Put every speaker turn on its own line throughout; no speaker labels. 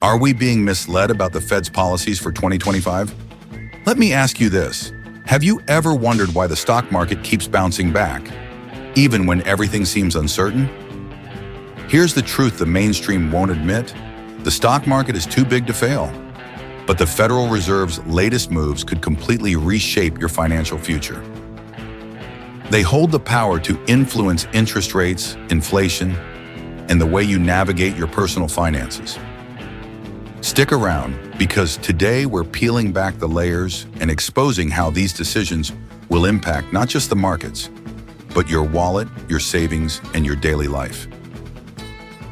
Are we being misled about the Fed's policies for 2025? Let me ask you this. Have you ever wondered why the stock market keeps bouncing back, even when everything seems uncertain? Here's the truth the mainstream won't admit. The stock market is too big to fail. But the Federal Reserve's latest moves could completely reshape your financial future. They hold the power to influence interest rates, inflation, and the way you navigate your personal finances. Stick around, because today we're peeling back the layers and exposing how these decisions will impact not just the markets, but your wallet, your savings, and your daily life.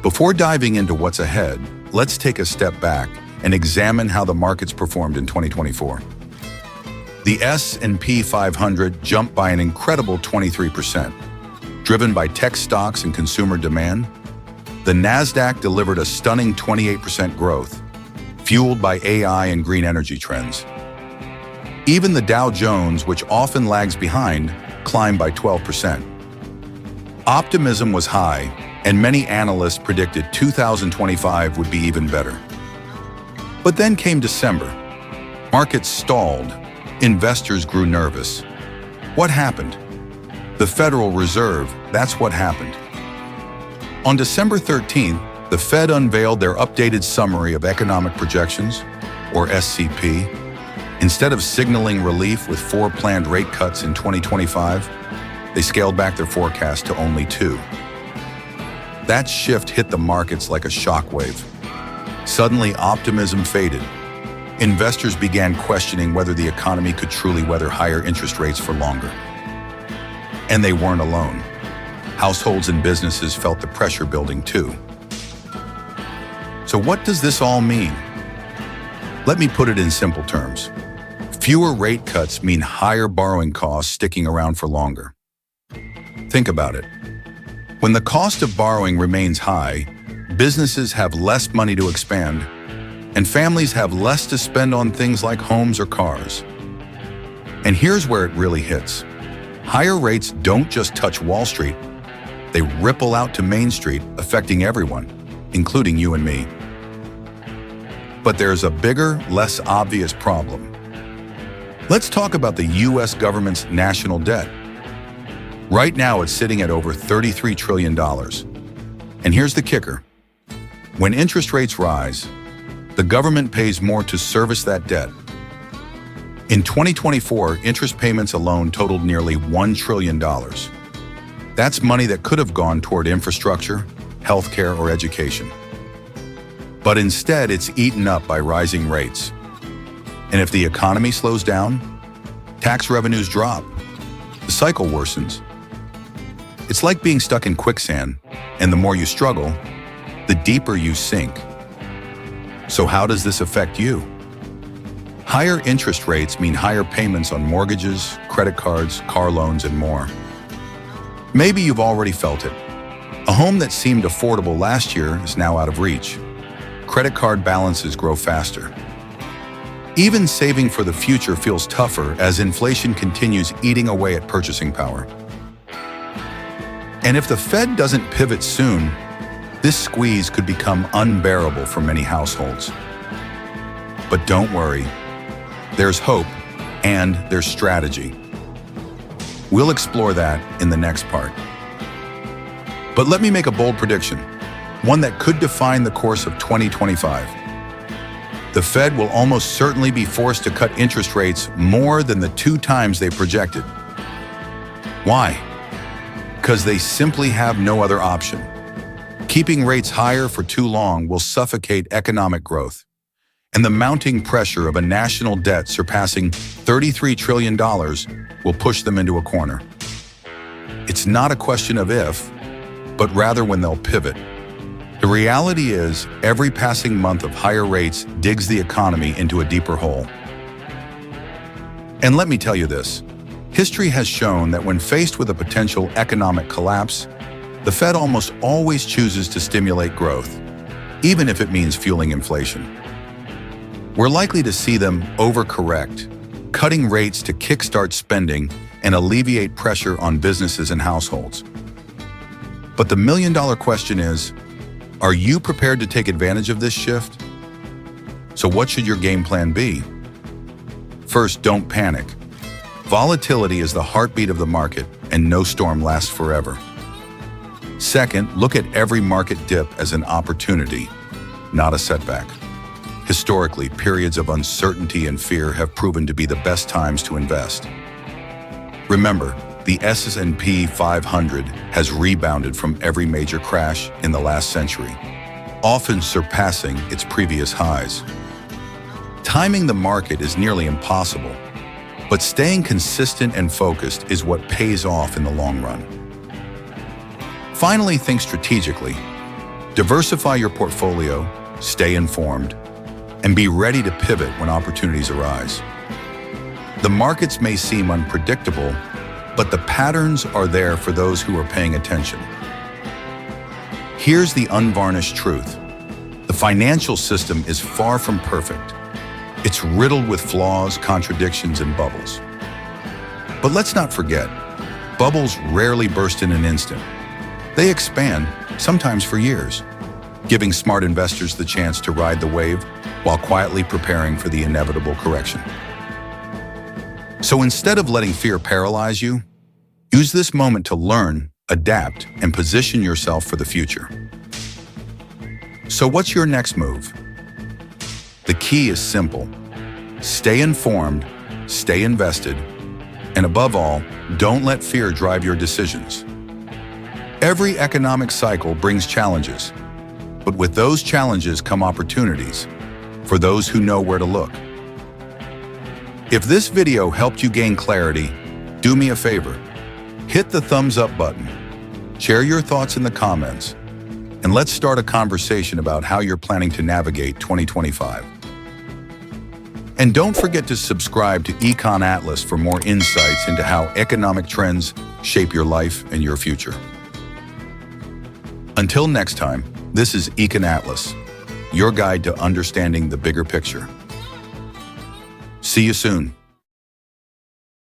Before diving into what's ahead, let's take a step back and examine how the markets performed in 2024. The S&P 500 jumped by an incredible 23%, driven by tech stocks and consumer demand. The Nasdaq delivered a stunning 28% growth, fueled by AI and green energy trends. Even the Dow Jones, which often lags behind, climbed by 12%. Optimism was high, and many analysts predicted 2025 would be even better. But then came December. Markets stalled. Investors grew nervous. What happened? The Federal Reserve, that's what happened. On December 13th, the Fed unveiled their updated summary of economic projections, or SCP. Instead of signaling relief with 4 planned rate cuts in 2025, they scaled back their forecast to only 2. That shift hit the markets like a shockwave. Suddenly, optimism faded. Investors began questioning whether the economy could truly weather higher interest rates for longer. And they weren't alone. Households and businesses felt the pressure building too. So what does this all mean? Let me put it in simple terms. Fewer rate cuts mean higher borrowing costs sticking around for longer. Think about it. When the cost of borrowing remains high, businesses have less money to expand, and families have less to spend on things like homes or cars. And here's where it really hits. Higher rates don't just touch Wall Street, they ripple out to Main Street, affecting everyone, including you and me. But there's a bigger, less obvious problem. Let's talk about the US government's national debt. Right now, it's sitting at over $33 trillion. And here's the kicker. When interest rates rise, the government pays more to service that debt. In 2024, interest payments alone totaled nearly $1 trillion. That's money that could have gone toward infrastructure, healthcare, or education. But instead, it's eaten up by rising rates. And if the economy slows down, tax revenues drop. The cycle worsens. It's like being stuck in quicksand, and the more you struggle, the deeper you sink. So how does this affect you? Higher interest rates mean higher payments on mortgages, credit cards, car loans, and more. Maybe you've already felt it. A home that seemed affordable last year is now out of reach. Credit card balances grow faster. Even saving for the future feels tougher as inflation continues eating away at purchasing power. And if the Fed doesn't pivot soon, this squeeze could become unbearable for many households. But don't worry, there's hope and there's strategy. We'll explore that in the next part. But let me make a bold prediction, one that could define the course of 2025. The Fed will almost certainly be forced to cut interest rates more than the 2 times they projected. Why? Because they simply have no other option. Keeping rates higher for too long will suffocate economic growth, and the mounting pressure of a national debt surpassing $33 trillion will push them into a corner. It's not a question of if, but rather when they'll pivot. The reality is, every passing month of higher rates digs the economy into a deeper hole. And let me tell you this, history has shown that when faced with a potential economic collapse, the Fed almost always chooses to stimulate growth, even if it means fueling inflation. We're likely to see them overcorrect, cutting rates to kickstart spending and alleviate pressure on businesses and households. But the million-dollar question is, are you prepared to take advantage of this shift? So what should your game plan be? First, don't panic. Volatility is the heartbeat of the market, and no storm lasts forever. Second, look at every market dip as an opportunity, not a setback. Historically, periods of uncertainty and fear have proven to be the best times to invest. Remember, the S&P 500 has rebounded from every major crash in the last century, often surpassing its previous highs. Timing the market is nearly impossible, but staying consistent and focused is what pays off in the long run. Finally, think strategically. Diversify your portfolio, stay informed, and be ready to pivot when opportunities arise. The markets may seem unpredictable, but the patterns are there for those who are paying attention. Here's the unvarnished truth. The financial system is far from perfect. It's riddled with flaws, contradictions, and bubbles. But let's not forget, bubbles rarely burst in an instant. They expand, sometimes for years, giving smart investors the chance to ride the wave while quietly preparing for the inevitable correction. So instead of letting fear paralyze you, use this moment to learn, adapt, and position yourself for the future. So what's your next move? The key is simple. Stay informed, stay invested, and above all, don't let fear drive your decisions. Every economic cycle brings challenges, but with those challenges come opportunities for those who know where to look. If this video helped you gain clarity, do me a favor. Hit the thumbs up button, share your thoughts in the comments, and let's start a conversation about how you're planning to navigate 2025. And don't forget to subscribe to Econ Atlas for more insights into how economic trends shape your life and your future. Until next time, this is Econ Atlas, your guide to understanding the bigger picture. See you soon.